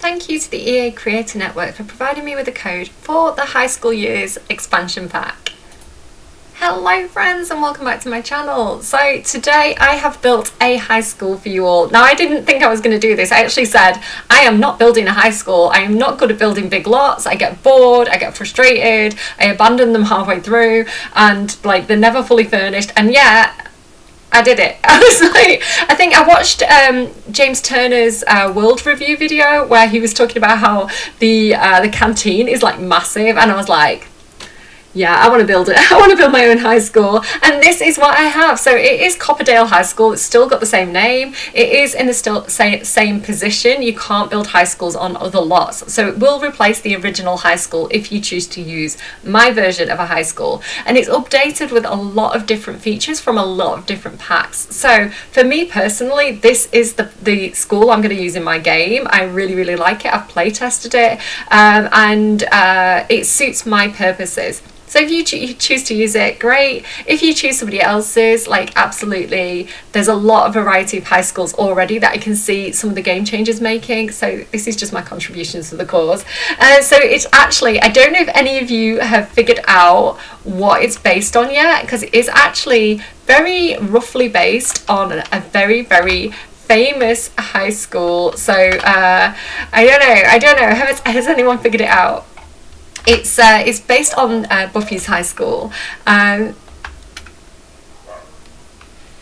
thank you to the EA Creator Network for providing me with a code for the High School Years expansion pack. Hello friends and welcome back to my channel. So today I have built a high school for you all. Now I didn't think I was going to do this. I actually said I am not building a high school. I am not good at building big lots. I get bored, I get frustrated, I abandon them halfway through and like they're never fully furnished, and yet I did it. I was like, I think I watched James Turner's world review video where he was talking about how the canteen is like massive, and I was like, yeah, I want to build it. I want to build my own high school, and this is what I have. So it is Copperdale High School. It's still got the same name. It is in the same position. You can't build high schools on other lots, so it will replace the original high school if you choose to use my version of a high school, and it's updated with a lot of different features from a lot of different packs. So for me personally, this is the school I'm going to use in my game. I really like it. I've play tested it, and it suits my purposes. So if you choose to use it, great. If you choose somebody else's, like absolutely, there's a lot of variety of high schools already that I can see some of the game changers making. So this is just my contributions to the cause. So it's actually, I don't know if any of you have figured out what it's based on yet, because it is actually very roughly based on a very famous high school. So I don't know. Has anyone figured it out? It's based on Buffy's high school. I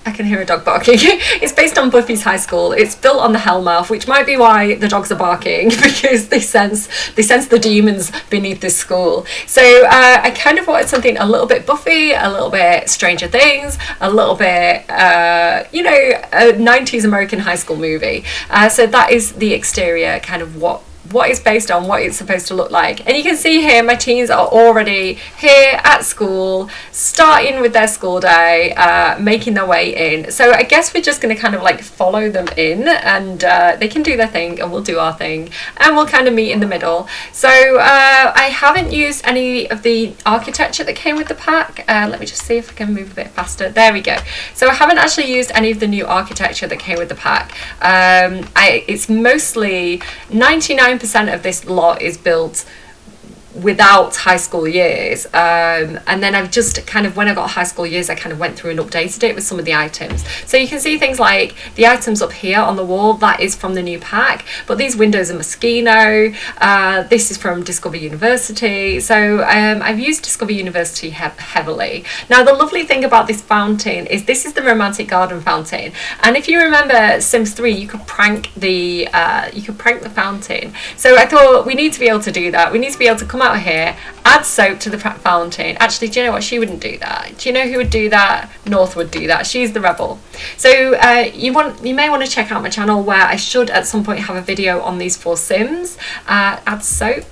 can hear a dog barking. It's based on Buffy's high school. It's built on the Hellmouth, which might be why the dogs are barking, because they sense the demons beneath this school. So I kind of wanted something a little bit Buffy, a little bit Stranger Things, a little bit a 90s American high school movie. So that is the exterior, kind of what it's based on, what it's supposed to look like. And you can see here my teens are already here at school, starting with their school day, making their way in. So I guess we're just going to kind of like follow them in, and they can do their thing and we'll do our thing, and we'll kind of meet in the middle. So I haven't used any of the architecture that came with the pack. Let me just see if I can move a bit faster. There we go. So I haven't actually used any of the new architecture that came with the pack. It's mostly 99% of this lot is built without high school years, and then I've just kind of, when I got high school years, I kind of went through and updated it with some of the items. So you can see things like the items up here on the wall, that is from the new pack, but these windows are Moschino. This is from Discover University. So I've used Discover University heavily. Now the lovely thing about this fountain is this is the romantic garden fountain, and if you remember Sims 3, you could prank the fountain. So I thought we need to be able to do that. We need to be able to come out here, add soap to the fountain. Actually, do you know what? She wouldn't do that. Do you know who would do that? North would do that. She's the rebel. So you may want to check out my channel, where I should at some point have a video on these 4 Sims. Add soap.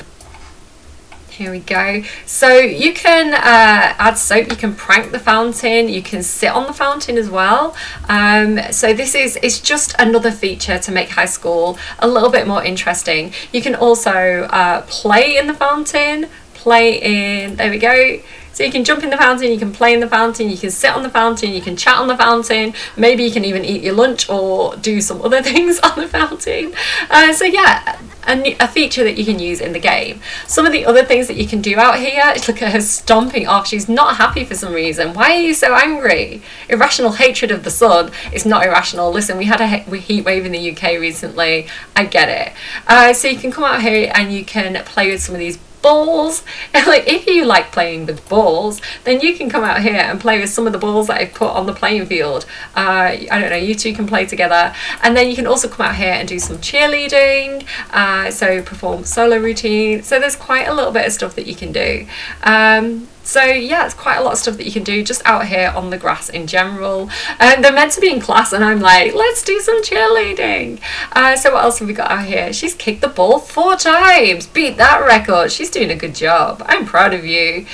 Here we go. So you can add soap, you can prank the fountain, you can sit on the fountain as well. So it's just another feature to make high school a little bit more interesting. You can also play in the fountain, there we go. So you can jump in the fountain, you can play in the fountain, you can sit on the fountain, you can chat on the fountain, maybe you can even eat your lunch or do some other things on the fountain. So yeah, a feature that you can use in the game. Some of the other things that you can do out here is, look at her stomping off. She's not happy for some reason. Why are you so angry? Irrational hatred of the sun is not irrational. Listen, we had a heat wave in the UK recently. I get it. So you can come out here and you can play with some of these balls. And like, if you like playing with balls, then you can come out here and play with some of the balls that I've put on the playing field. I don't know, you two can play together, and then you can also come out here and do some cheerleading, so perform solo routine. So there's quite a little bit of stuff that you can do. So yeah, it's quite a lot of stuff that you can do just out here on the grass in general. They're meant to be in class, and I'm like, let's do some cheerleading. So what else have we got out here? She's kicked the ball 4 times. Beat that record. She's doing a good job. I'm proud of you.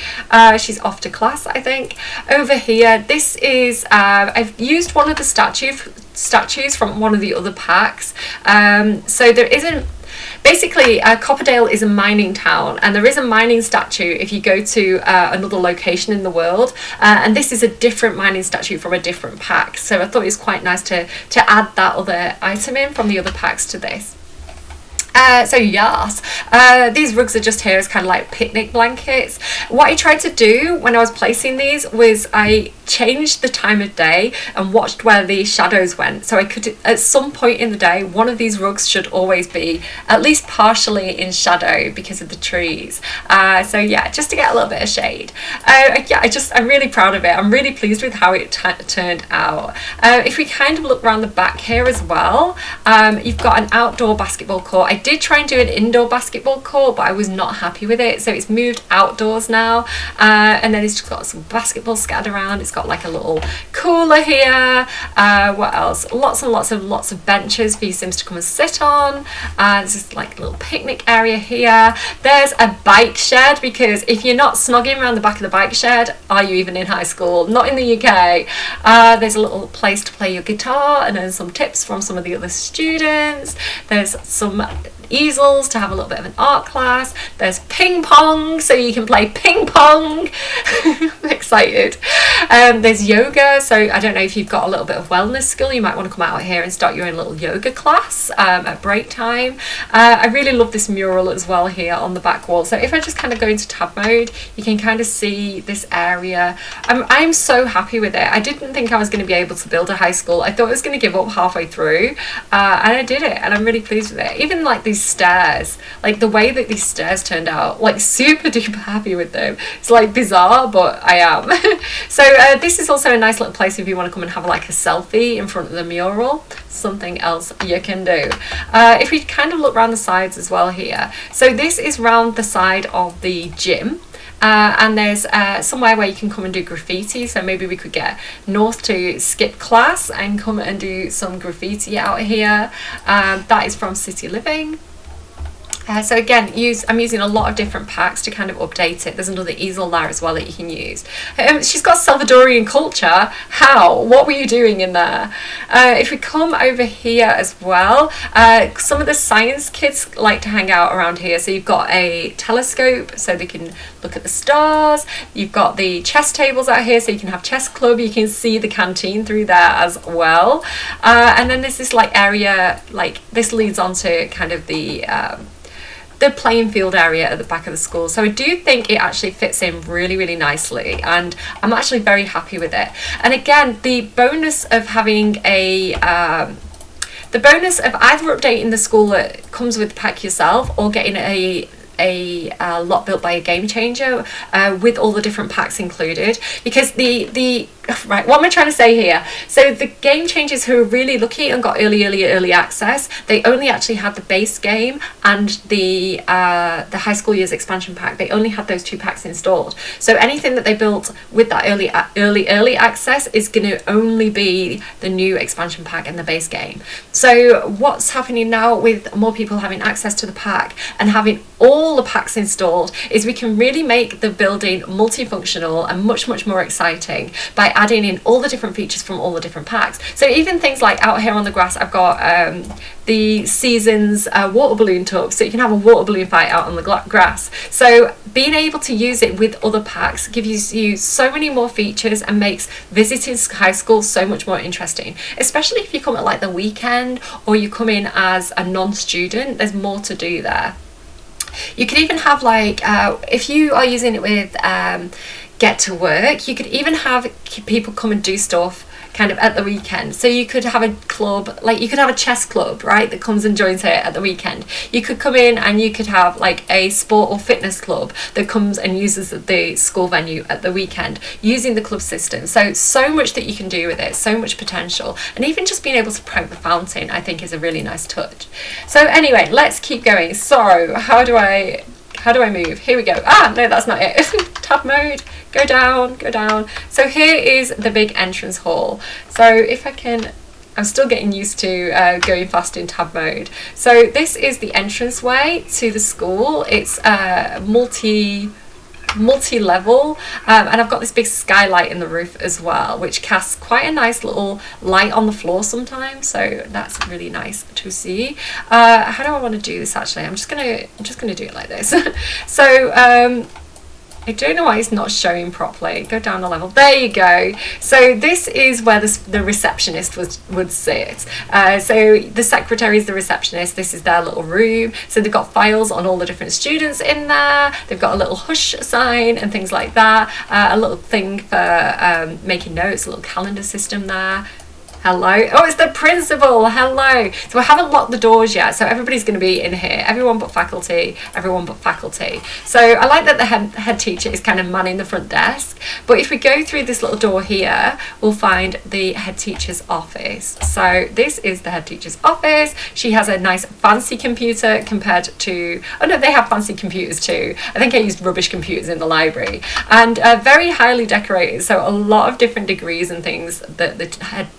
She's off to class, I think. Over here, this is, I've used one of the statues from one of the other packs. So there isn't, basically, Copperdale is a mining town, and there is a mining statue if you go to another location in the world, and this is a different mining statue from a different pack. So I thought it was quite nice to add that other item in from the other packs to this. So yes, these rugs are just here as kind of like picnic blankets. What I tried to do when I was placing these was I changed the time of day and watched where the shadows went. So I could, at some point in the day, one of these rugs should always be at least partially in shadow because of the trees. So yeah, just to get a little bit of shade. Yeah, I'm really proud of it. I'm really pleased with how it turned out. If we kind of look around the back here as well, you've got an outdoor basketball court. I did try and do an indoor basketball court, but I was not happy with it, so it's moved outdoors now. And then it's just got some basketball scattered around. It's got like a little cooler here. What else? Lots of benches for your Sims to come and sit on. This is like a little picnic area here. There's a bike shed, because if you're not snogging around the back of the bike shed, are you even in high school? Not in the UK. There's a little place to play your guitar, and then some tips from some of the other students. There's some easels to have a little bit of an art class. There's ping pong, so you can play ping pong. I'm excited. There's yoga, so I don't know if you've got a little bit of wellness skill, you might want to come out here and start your own little yoga class at break time. I really love this mural as well here on the back wall. So if I just kind of go into tab mode, you can kind of see this area. I'm so happy with it. I didn't think I was going to be able to build a high school. I thought I was going to give up halfway through, and I did it, and I'm really pleased with it. Even like these stairs, like the way that these stairs turned out, like super duper happy with them. It's like bizarre, but I am. So this is also a nice little place if you want to come and have like a selfie in front of the mural. Something else you can do. If we kind of look around the sides as well here, so this is round the side of the gym. And there's somewhere where you can come and do graffiti, so maybe we could get North to skip class and come and do some graffiti out here. That is from City Living. So again, I'm using a lot of different packs to kind of update it. There's another easel there as well that you can use. She's got Salvadorian culture. How? What were you doing in there? If we come over here as well, some of the science kids like to hang out around here. So you've got a telescope so they can look at the stars. You've got the chess tables out here so you can have chess club. You can see the canteen through there as well. And then there's this like area, like this leads on to kind of the playing field area at the back of the school. So I do think it actually fits in really, really nicely, and I'm actually very happy with it. And again, the bonus of having the bonus of either updating the school that comes with the pack yourself, or getting a lot built by a game changer with all the different packs included, because right, what am I trying to say here? So the game changers who are really lucky and got early access, they only actually had the base game and the high school years expansion pack. They only had those two packs installed. So anything that they built with that early access is going to only be the new expansion pack and the base game. So what's happening now with more people having access to the pack and having all the packs installed is we can really make the building multifunctional and much more exciting by adding in all the different features from all the different packs. So even things like out here on the grass, I've got the Seasons water balloon tub, so you can have a water balloon fight out on the grass. So being able to use it with other packs gives you so many more features and makes visiting high school so much more interesting, especially if you come at like the weekend or you come in as a non-student. There's more to do there. You can even have like if you are using it with Get to Work, you could even have people come and do stuff kind of at the weekend. So you could have a club, like you could have a chess club, right, that comes and joins it at the weekend. You could come in and you could have like a sport or fitness club that comes and uses the school venue at the weekend using the club system. So much that you can do with it, so much potential. And even just being able to prank the fountain, I think, is a really nice touch. So anyway, let's keep going. So how do I move? Here we go. No, that's not it. Tab mode, go down. So here is the big entrance hall. So if I can, I'm still getting used to going fast in tab mode. So this is the entranceway to the school. It's multi-level, and I've got this big skylight in the roof as well, which casts quite a nice little light on the floor sometimes, so that's really nice to see. How do I want to do this? Actually, I'm just gonna do it like this. So I don't know why it's not showing properly. Go down a level. There you go. So this is where the receptionist would sit. So the secretary is the receptionist. This is their little room. So they've got files on all the different students in there. They've got a little hush sign and things like that. A little thing for making notes, a little calendar system there. Hello. Oh, it's the principal. Hello. So I haven't locked the doors yet, so everybody's going to be in here. Everyone but faculty. Everyone but faculty. So I like that the head teacher is kind of manning the front desk. But if we go through this little door here, we'll find the head teacher's office. So this is the head teacher's office. She has a nice fancy computer compared to... Oh no, they have fancy computers too. I think I used rubbish computers in the library. And very highly decorated. So a lot of different degrees and things that the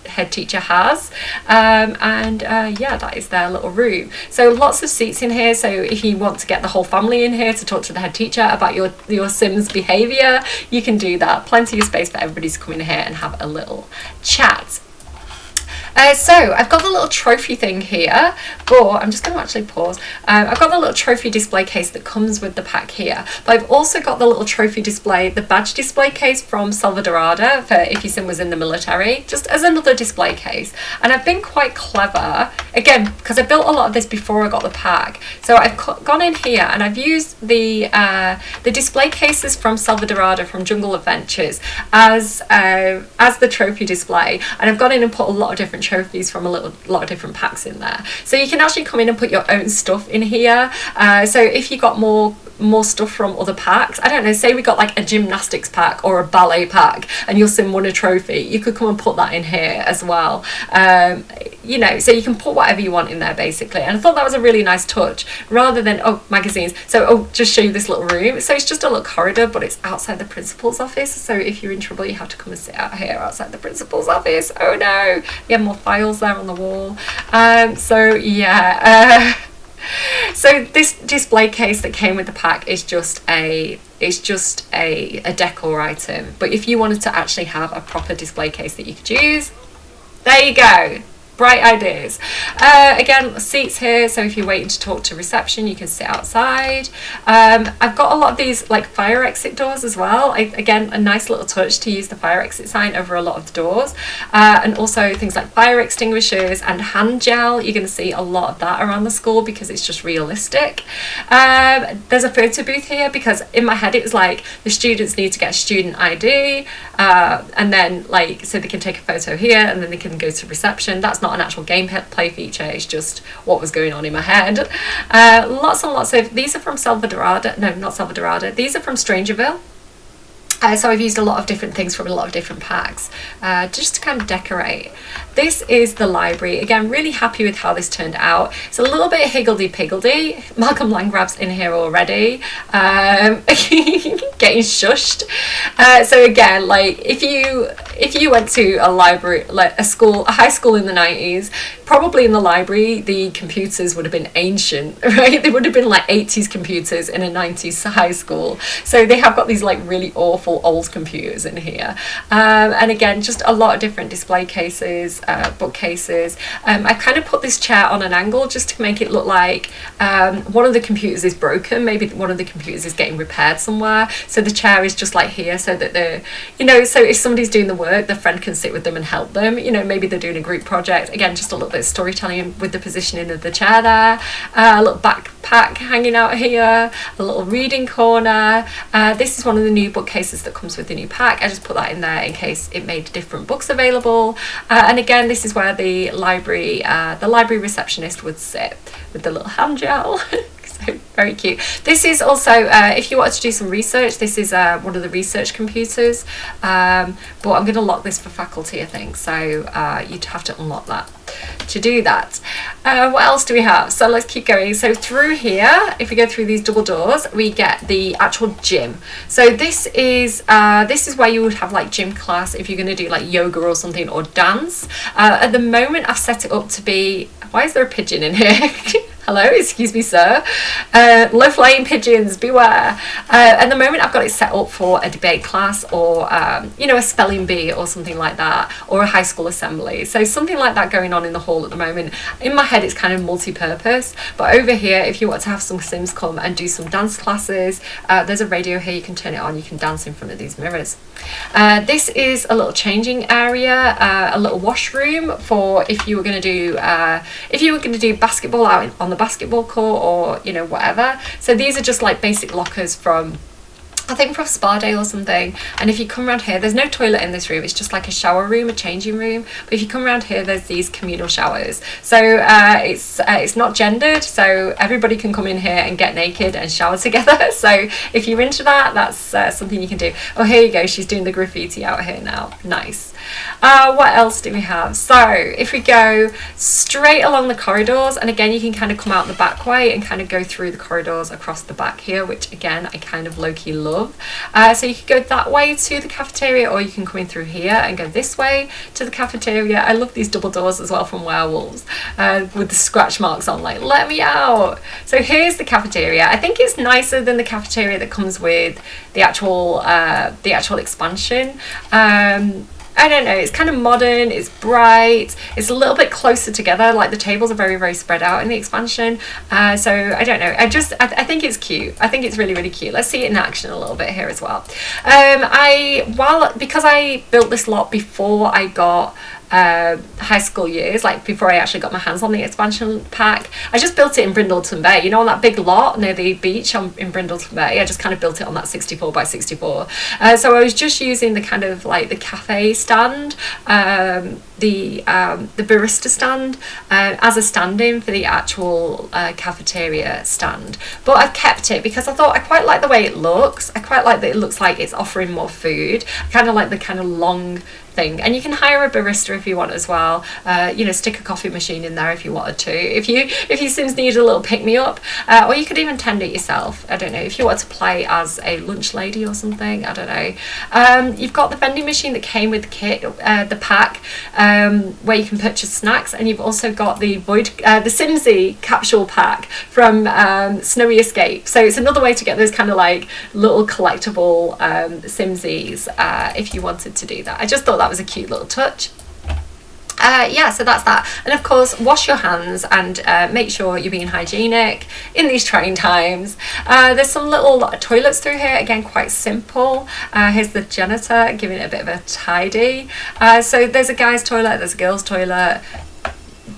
head teacher has, yeah, that is their little room. So lots of seats in here, so if you want to get the whole family in here to talk to the head teacher about your Sims behaviour, you can do that. Plenty of space for everybody to come in here and have a little chat. So I've got the little trophy thing here, but I'm just going to actually pause. I've got the little trophy display case that comes with the pack here, but I've also got the little trophy display, the badge display case from Salvadorada for if your sim was in the military, just as another display case. And I've been quite clever, again, because I built a lot of this before I got the pack. So I've gone in here and I've used the display cases from Salvadorada from Jungle Adventures as the trophy display, and I've gone in and put a lot of different trophies from a lot of different packs in there, so you can actually come in and put your own stuff in here. So if you got more stuff from other packs, I don't know, say we got like a gymnastics pack or a ballet pack and your sim won a trophy, you could come and put that in here as well. You know, so you can put whatever you want in there basically, and I thought that was a really nice touch rather than magazines. So just show you this little room. So it's just a little corridor, but it's outside the principal's office, so if you're in trouble you have to come and sit out here outside the principal's office. Oh no, we have more files there on the wall. So yeah, so this display case that came with the pack is just a decor item, but if you wanted to actually have a proper display case that you could use, there you go. Bright ideas. Again, seats here, so if you're waiting to talk to reception you can sit outside. I've got a lot of these like fire exit doors as well. Again, a nice little touch to use the fire exit sign over a lot of the doors, and also things like fire extinguishers and hand gel. You're going to see a lot of that around the school because it's just realistic. There's a photo booth here because in my head it was like the students need to get a student ID, and then like so they can take a photo here and then they can go to reception. That's not an actual gameplay feature, it's just what was going on in my head. Lots and lots of these are from Salvadorada. No, not Salvadorada, these are from Strangerville. So I've used a lot of different things from a lot of different packs just to kind of decorate. This is the library. Again, really happy with how this turned out. It's a little bit higgledy-piggledy. Malcolm Landgrab's in here already. Getting shushed. So again, like if you went to a library, like a high school in the 90s, probably in the library the computers would have been ancient, right? They would have been like 80s computers in a 90s high school. So they have got these like really awful old computers in here, and again just a lot of different display cases, bookcases. I kind of put this chair on an angle just to make it look like one of the computers is broken, maybe one of the computers is getting repaired somewhere, so the chair is just like here so that so if somebody's doing the work, the friend can sit with them and help them, maybe they're doing a group project. Again, just a little bit of storytelling with the positioning of the chair there. A little backpack hanging out here, a little reading corner. This is one of the new bookcases that comes with the new pack. I just put that in there in case it made different books available. And again, this is where the library receptionist would sit with the little hand gel. So very cute. This is also if you wanted to do some research, this is one of the research computers, but I'm going to lock this for faculty, I think, so you'd have to unlock that to do that. What else do we have? So let's keep going. So through here, if we go through these double doors, we get the actual gym. So this is where you would have like gym class if you're going to do like yoga or something, or dance. At the moment I've set it up to be, why is there a pigeon in here? Hello, excuse me, sir. Low-flying pigeons, beware. At the moment, I've got it set up for a debate class or, a spelling bee or something like that, or a high school assembly. So something like that going on in the hall at the moment. In my head, it's kind of multi-purpose. But over here, if you want to have some Sims come and do some dance classes, there's a radio here. You can turn it on. You can dance in front of these mirrors. This is a little changing area, a little washroom for if you were going to do basketball out on the basketball court, or whatever. So these are just like basic lockers from, I think, from Spa Day or something. And if you come around here, there's no toilet in this room, it's just like a shower room, a changing room. But if you come around here, there's these communal showers. So it's not gendered, so everybody can come in here and get naked and shower together. So if you're into that, that's something you can do. Oh, here you go, she's doing the graffiti out here now. Nice. What else do we have? So if we go straight along the corridors, and again you can kind of come out the back way and kind of go through the corridors across the back here, which again I kind of low-key love. So you could go that way to the cafeteria, or you can come in through here and go this way to the cafeteria. I love these double doors as well from Werewolves, with the scratch marks on, like, let me out. So here's the cafeteria. I think it's nicer than the cafeteria that comes with the actual expansion. I don't know, it's kind of modern, it's bright, it's a little bit closer together, like the tables are very, very spread out in the expansion. So I don't know, I think it's cute. I think it's really, really cute. Let's see it in action a little bit here as well. Because I built this lot before I got high school years, like before I actually got my hands on the expansion pack, I just built it in Brindleton Bay, on that big lot near the beach in Brindleton Bay. I just kind of built it on that 64 by 64. So I was just using the kind of like the cafe stand, the barista stand, as a stand-in for the actual cafeteria stand. But I've kept it because I thought I quite like the way it looks. I quite like that it looks like it's offering more food. I kind of like the kind of long thing, and you can hire a barista if you want as well. Stick a coffee machine in there if you wanted to, if your Sims need a little pick-me-up, or you could even tend it yourself. I don't know, if you want to play as a lunch lady or something, I don't know. You've got the vending machine that came with the kit, the pack, where you can purchase snacks, and you've also got the the Simsy capsule pack from Snowy Escape. So it's another way to get those kind of like little collectible Simsies, if you wanted to do that. I just thought that was a cute little touch. So that's that. And of course, wash your hands and make sure you're being hygienic in these trying times. There's some little toilets through here, again quite simple. Here's the janitor giving it a bit of a tidy. So there's a guy's toilet, there's a girl's toilet.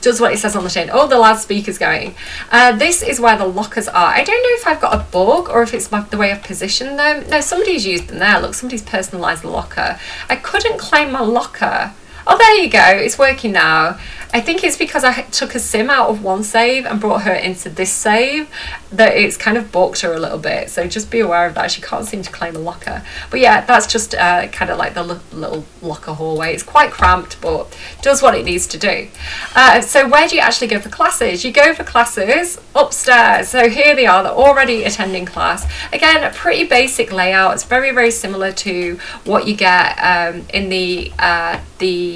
Does what it says on the tin. Oh, the loudspeaker's going. This is where the lockers are. I don't know if I've got a bug or if it's the way I've positioned them. No, somebody's used them there. Look, somebody's personalised the locker. I couldn't claim my locker. Oh, there you go, it's working now. I think it's because I took a sim out of one save and brought her into this save that it's kind of balked her a little bit, so just be aware of that. She can't seem to claim a locker. But yeah, that's just kind of like the little locker hallway. It's quite cramped, but does what it needs to do. So where do you actually go for classes? You go for classes upstairs. So here they are, they're already attending class. Again, a pretty basic layout. It's very, very similar to what you get in the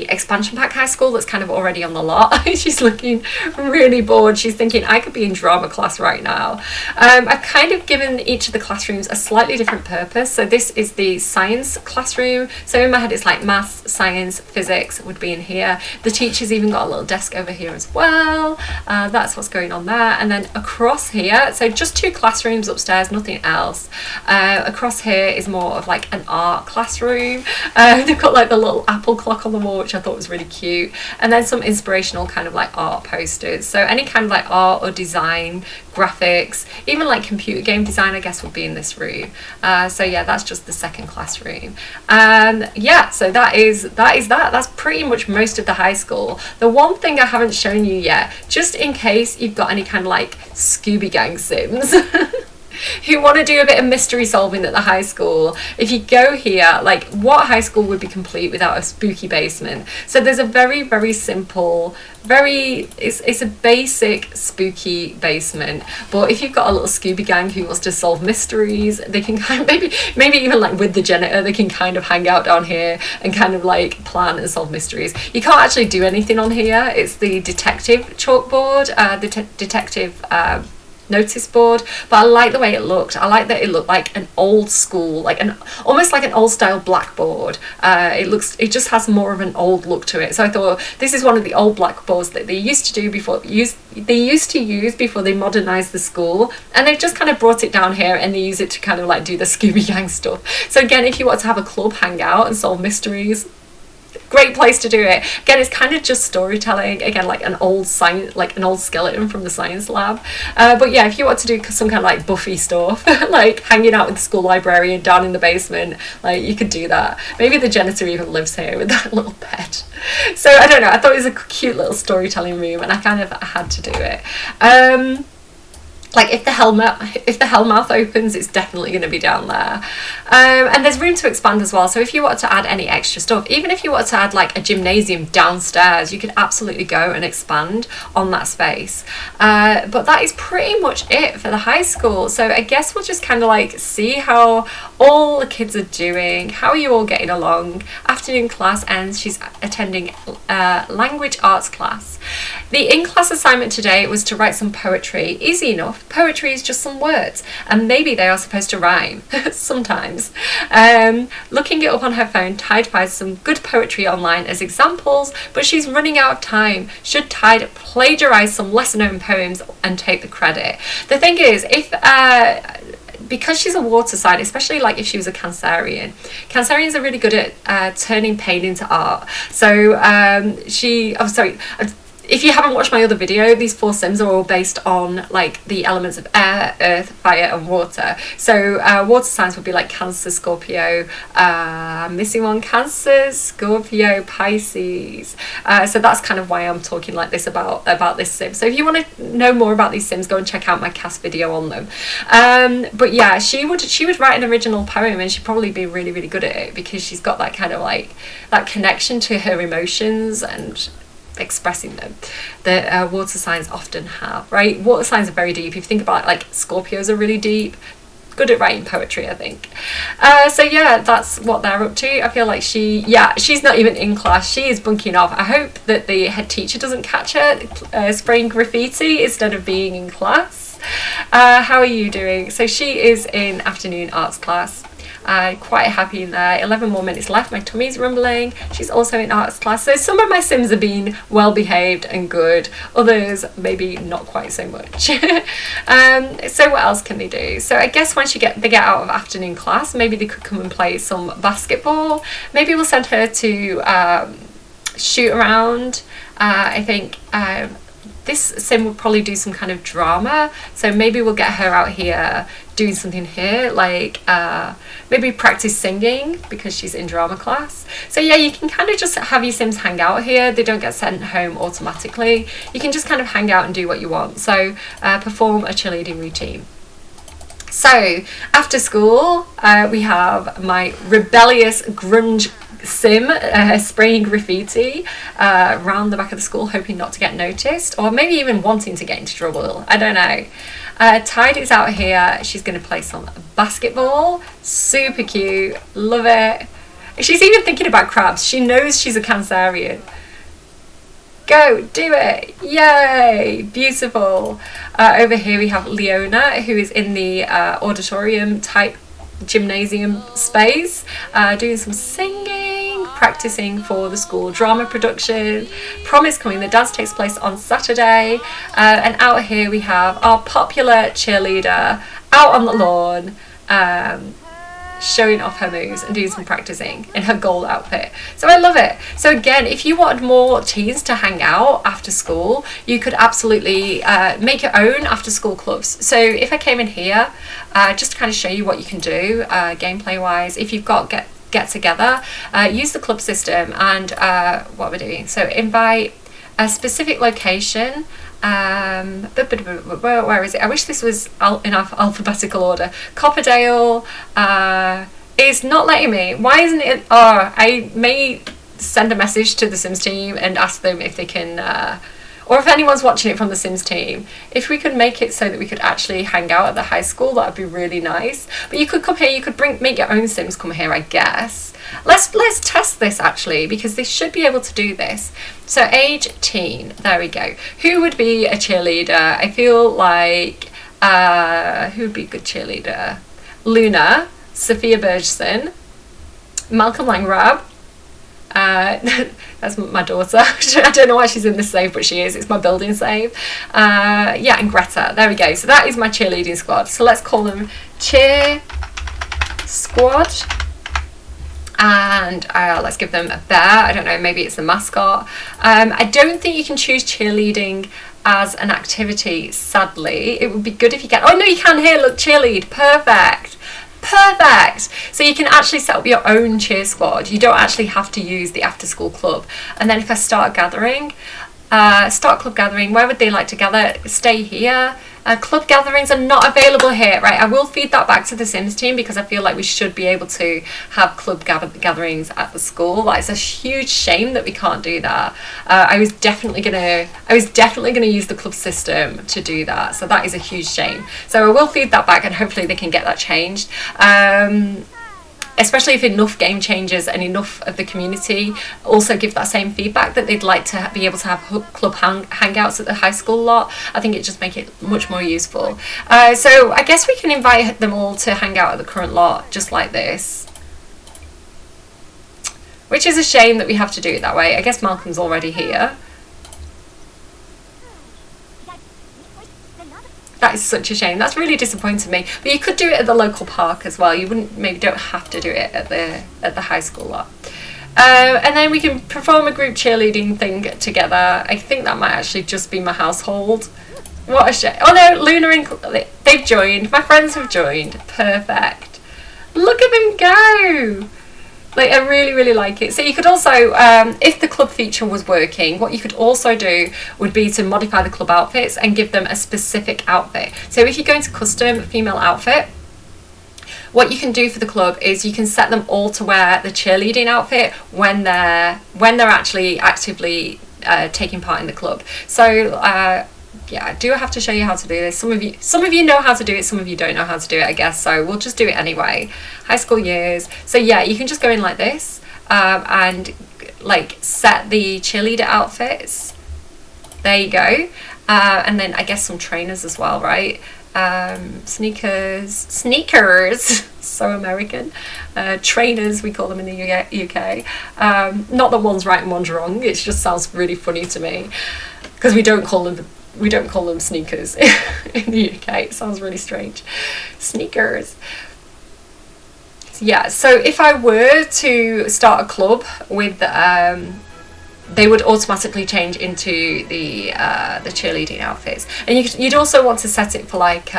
expansion pack high school that's kind of already on the lot. She's looking really bored. She's thinking, I could be in drama class right now. I've kind of given each of the classrooms a slightly different purpose. So this is the science classroom. So in my head, it's like maths, science, physics would be in here. The teacher's even got a little desk over here as well. That's what's going on there. And then across here, so just 2 classrooms upstairs, nothing else. Across here is more of like an art classroom. They've got like the little apple clock on the wall, which I thought was really cute, and then some inspirational kind of like art posters. So any kind of like art or design, graphics, even like computer game design, I guess would be in this room. So yeah, that's just the second classroom. Yeah, so that is that. That's pretty much most of the high school. The one thing I haven't shown you yet, just in case you've got any kind of like Scooby Gang Sims. who want to do a bit of mystery solving at the high school, if you go here, like, what high school would be complete without a spooky basement? So there's a very, very simple, it's a basic spooky basement, but if you've got a little Scooby gang who wants to solve mysteries, they can kind of, maybe even like with the janitor, they can kind of hang out down here and kind of like plan and solve mysteries. You can't actually do anything on here. It's the detective chalkboard, the detective notice board, but I like the way it looked. I like that it looked like an old school, like almost like an old style blackboard. It just has more of an old look to it. So I thought this is one of the old blackboards that they used to use before they modernized the school, and they've just kind of brought it down here and they use it to kind of like do the Scooby Gang stuff. So again, if you want to have a club hangout and solve mysteries, great place to do it. Again, it's kind of just storytelling, again, like an old skeleton from the science lab. But yeah, if you want to do some kind of like Buffy stuff, like hanging out with the school librarian down in the basement, like, you could do that. Maybe the janitor even lives here with that little pet. So I don't know, I thought it was a cute little storytelling room, and I kind of had to do it. Like, if the Hellmouth opens, it's definitely going to be down there. And there's room to expand as well. So if you want to add any extra stuff, even if you want to add like a gymnasium downstairs, you could absolutely go and expand on that space. But that is pretty much it for the high school. So I guess we'll just kind of like see how all the kids are doing. How are you all getting along? Afternoon class ends. She's attending language arts class. The in-class assignment today was to write some poetry. Easy enough. Poetry is just some words, and maybe they are supposed to rhyme sometimes. Looking it up on her phone, Tide finds some good poetry online as examples, but she's running out of time. Should Tide plagiarize some lesser known poems and take the credit? The thing is, because she's a water sign, especially like if she was a Cancerians are really good at turning pain into art. So if you haven't watched my other video, these 4 Sims are all based on like the elements of air, earth, fire and water. So water signs would be like Cancer, Scorpio, missing one, Cancer, Scorpio, Pisces. So that's kind of why I'm talking like this about this Sim. So if you want to know more about these Sims, go and check out my cast video on them. But yeah, she would write an original poem, and she'd probably be really, really good at it, because she's got that kind of like that connection to her emotions and expressing them that water signs often have, right? Water signs are very deep. If you think about it, like, Scorpios are really deep, good at writing poetry, I think. So yeah, that's what they're up to. I feel like she's not even in class. She is bunking off. I hope that the head teacher doesn't catch her spraying graffiti instead of being in class. How are you doing? So she is in afternoon arts class. Quite happy in there. 11 more minutes left. My tummy's rumbling. She's also in arts class. So some of my Sims have been well behaved and good. Others maybe not quite so much. So what else can they do? So I guess once they get out of afternoon class, maybe they could come and play some basketball. Maybe we'll send her to shoot around. I think this Sim would probably do some kind of drama, so maybe we'll get her out here doing something here, like maybe practice singing, because she's in drama class. So yeah, you can kind of just have your Sims hang out here. They don't get sent home automatically. You can just kind of hang out and do what you want. So perform a cheerleading routine. So after school, we have my rebellious grunge Sim spraying graffiti around the back of the school, hoping not to get noticed, or maybe even wanting to get into trouble. I don't know. Tide is out here. She's going to play some basketball. Super cute. Love it. She's even thinking about crabs. She knows she's a Cancerian. Go, do it. Yay. Beautiful. Over here we have Leona, who is in the auditorium type gymnasium space, doing some singing, practicing for the school drama production. Prom is coming. The dance takes place on Saturday. And out here we have our popular cheerleader out on the lawn, showing off her moves and doing some practicing in her gold outfit. So I love it. So again, if you want more teens to hang out after school, you could absolutely make your own after school clubs. So if I came in here, just to kind of show you what you can do gameplay wise, if you've got get together, use the club system, and what we're doing. So invite a specific location Where is it? I wish this was in alphabetical order. Copperdale is not letting me. Why isn't it? Oh, I may send a message to the Sims team and ask them if they can, or if anyone's watching it from the Sims team, if we could make it so that we could actually hang out at the high school. That would be really nice. But you could come here. You could make your own Sims come here, I guess. Let's test this actually, because they should be able to do this. So age teen, there we go. Who would be a cheerleader? I feel like who would be a good cheerleader? Luna, Sophia Bergeson, Malcolm Langrab. That's my daughter. I don't know why she's in this save, but she is. It's my building save. Yeah, and Greta. There we go. So that is my cheerleading squad. So let's call them Cheer Squad. And let's give them a bear. I don't know, maybe it's the mascot. I don't think you can choose cheerleading as an activity, sadly. It would be good if you can. Oh no, you can here. Look, cheerlead. Perfect. So you can actually set up your own cheer squad. You don't actually have to use the after school club. And then if I start gathering, start club gathering, where would they like to gather? Stay here. Club gatherings are not available here, right? I will feed that back to the Sims team, because I feel like we should be able to have club gatherings at the school. Like, it's a huge shame that we can't do that. I was definitely gonna use the club system to do that, so that is a huge shame. So I will feed that back, and hopefully they can get that changed. Especially if enough game changers and enough of the community also give that same feedback that they'd like to be able to have club hangouts at the high school lot. I think it just make it much more useful. So I guess we can invite them all to hang out at the current lot just like this. Which is a shame that we have to do it that way. I guess Malcolm's already here. That is such a shame. That's really disappointed me. But you could do it at the local park as well. You don't have to do it at the high school lot. And then we can perform a group cheerleading thing together. I think that might actually just be my household. What a shame. Oh no, Luna and they've joined. My friends have joined. Perfect. Look at them go. Like, I really, really like it. So you could also, if the club feature was working, what you could also do would be to modify the club outfits and give them a specific outfit. So if you go into custom female outfit, what you can do for the club is you can set them all to wear the cheerleading outfit when they're actually actively taking part in the club. So yeah, I do have to show you how to do this. Some of you know how to do it, some of you don't know how to do it, I guess, so we'll just do it anyway. High school years. So yeah, you can just go in like this and like set the cheerleader outfits. There you go. And then I guess some trainers as well, right? Sneakers, so American. Trainers, we call them in the UK. Not that one's right and one's wrong, it just sounds really funny to me, because we don't call them sneakers in the UK. It sounds really strange. Sneakers. Yeah, so if I were to start a club with they would automatically change into the cheerleading outfits, and you'd also want to set it for like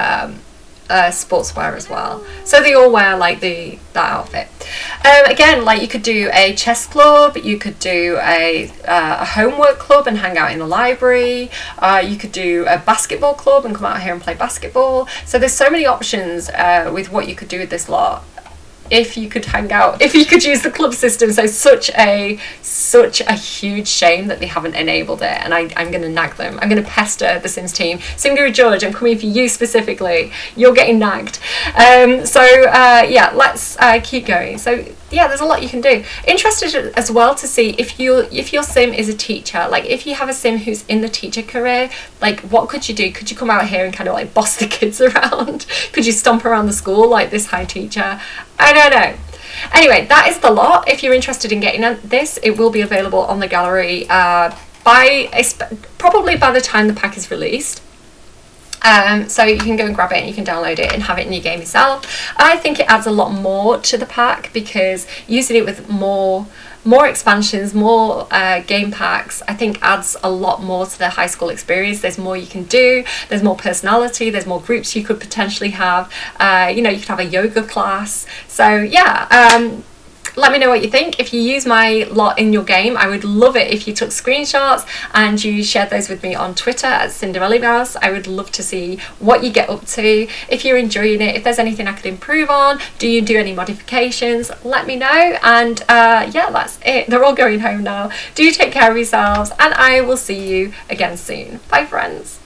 sportswear as well, so they all wear like that outfit. Again, like you could do a chess club, you could do a homework club and hang out in the library, you could do a basketball club and come out here and play basketball. So there's so many options with what you could do with this lot if you could hang out, if you could use the club system. So such a huge shame that they haven't enabled it, and I'm going to nag them. I'm going to pester the Sims team. Simguru George, I'm coming for you specifically. You're getting nagged. Yeah, let's keep going. So yeah, there's a lot you can do. Interested as well to see if your sim is a teacher, like if you have a sim who's in the teacher career, like what could you do? Could you come out here and kind of like boss the kids around? Could you stomp around the school like this high teacher? I don't know. Anyway, that is the lot. If you're interested in getting this, it will be available on the gallery probably by the time the pack is released. So you can go and grab it and you can download it and have it in your game yourself. I think it adds a lot more to the pack, because using it with more expansions, more game packs, I think adds a lot more to the high school experience. There's more you can do, there's more personality, there's more groups you could potentially have. You could have a yoga class. So yeah, Let me know what you think. If you use my lot in your game, I would love it if you took screenshots and you shared those with me on Twitter at Cinderella Mouse. I would love to see what you get up to, if you're enjoying it, if there's anything I could improve on, do you do any modifications, let me know. And yeah, that's it. They're all going home now. Do take care of yourselves, and I will see you again soon. Bye friends.